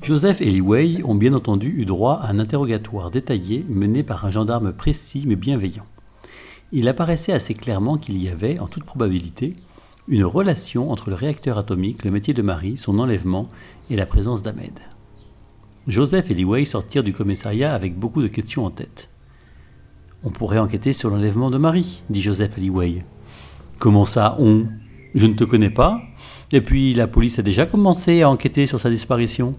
Joseph et Li Wei ont bien entendu eu droit à un interrogatoire détaillé mené par un gendarme précis mais bienveillant. Il apparaissait assez clairement qu'il y avait, en toute probabilité, une relation entre le réacteur atomique, le métier de Marie, son enlèvement et la présence d'Ahmed. Joseph et Li Wei sortirent du commissariat avec beaucoup de questions en tête. « On pourrait enquêter sur l'enlèvement de Marie, dit Joseph à Li Wei. »« Comment ça, on ? Je ne te connais pas. Et puis la police a déjà commencé à enquêter sur sa disparition. »«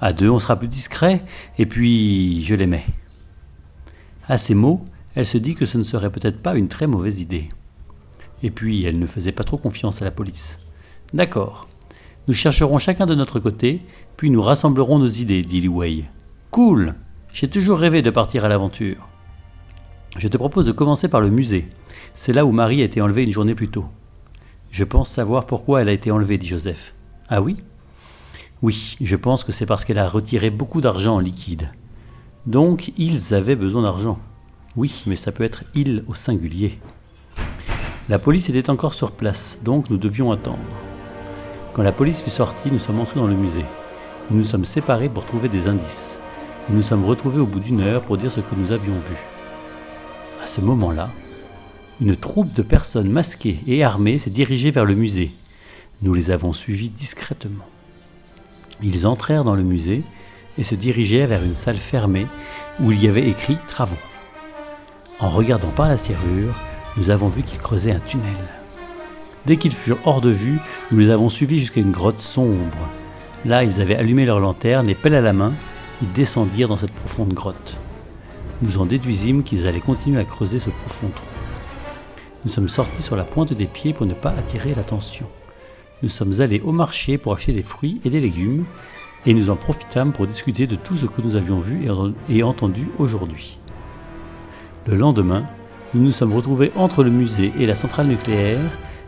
À deux, on sera plus discret, et puis je l'aimais. » À ces mots, elle se dit que ce ne serait peut-être pas une très mauvaise idée. Et puis, elle ne faisait pas trop confiance à la police. « D'accord. Nous chercherons chacun de notre côté, puis nous rassemblerons nos idées, dit Li Wei. Cool. J'ai toujours rêvé de partir à l'aventure. Je te propose de commencer par le musée. C'est là où Marie a été enlevée une journée plus tôt. Je pense savoir pourquoi elle a été enlevée, dit Joseph. Ah oui ? Oui, je pense que c'est parce qu'elle a retiré beaucoup d'argent en liquide. Donc, ils avaient besoin d'argent. Oui, mais ça peut être ils au singulier. La police était encore sur place, donc nous devions attendre. Quand la police fut sortie, nous sommes entrés dans le musée. Nous nous sommes séparés pour trouver des indices. Nous nous sommes retrouvés au bout d'une heure pour dire ce que nous avions vu. À ce moment-là, une troupe de personnes masquées et armées s'est dirigée vers le musée. Nous les avons suivis discrètement. Ils entrèrent dans le musée et se dirigeaient vers une salle fermée où il y avait écrit « Travaux ». En regardant par la serrure, nous avons vu qu'ils creusaient un tunnel. Dès qu'ils furent hors de vue, nous les avons suivis jusqu'à une grotte sombre. Là, ils avaient allumé leur lanterne et, pelle à la main, ils descendirent dans cette profonde grotte. Nous en déduisîmes qu'ils allaient continuer à creuser ce profond trou. Nous sommes sortis sur la pointe des pieds pour ne pas attirer l'attention. Nous sommes allés au marché pour acheter des fruits et des légumes, et nous en profitâmes pour discuter de tout ce que nous avions vu et entendu aujourd'hui. Le lendemain, nous nous sommes retrouvés entre le musée et la centrale nucléaire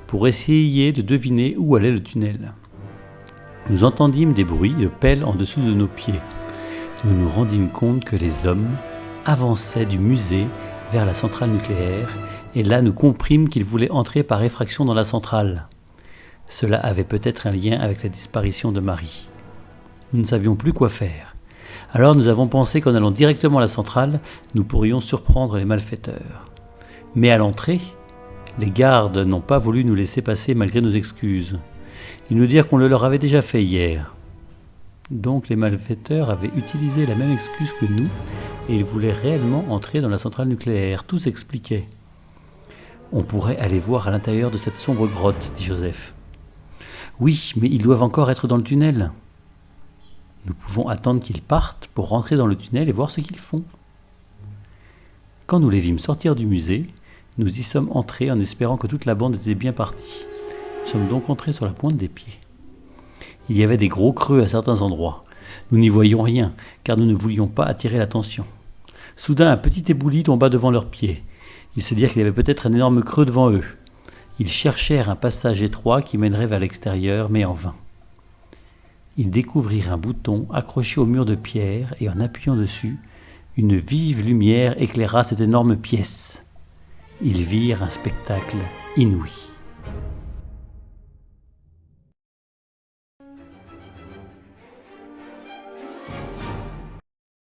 pour essayer de deviner où allait le tunnel. Nous entendîmes des bruits de pelles en dessous de nos pieds. Nous nous rendîmes compte que les hommes avançaient du musée vers la centrale nucléaire, et là nous comprîmes qu'ils voulaient entrer par effraction dans la centrale. Cela avait peut-être un lien avec la disparition de Marie. Nous ne savions plus quoi faire. Alors nous avons pensé qu'en allant directement à la centrale, nous pourrions surprendre les malfaiteurs. Mais à l'entrée, les gardes n'ont pas voulu nous laisser passer malgré nos excuses. Ils nous dirent qu'on le leur avait déjà fait hier. Donc les malfaiteurs avaient utilisé la même excuse que nous et ils voulaient réellement entrer dans la centrale nucléaire. Tout s'expliquait. On pourrait aller voir à l'intérieur de cette sombre grotte, dit Joseph. Oui, mais ils doivent encore être dans le tunnel. Nous pouvons attendre qu'ils partent pour rentrer dans le tunnel et voir ce qu'ils font. Quand nous les vîmes sortir du musée, nous y sommes entrés en espérant que toute la bande était bien partie. Nous sommes donc entrés sur la pointe des pieds. Il y avait des gros creux à certains endroits. Nous n'y voyions rien, car nous ne voulions pas attirer l'attention. Soudain, un petit éboulis tomba devant leurs pieds. Ils se dirent qu'il y avait peut-être un énorme creux devant eux. Ils cherchèrent un passage étroit qui mènerait vers l'extérieur, mais en vain. Ils découvrirent un bouton accroché au mur de pierre et en appuyant dessus, une vive lumière éclaira cette énorme pièce. Ils virent un spectacle inouï.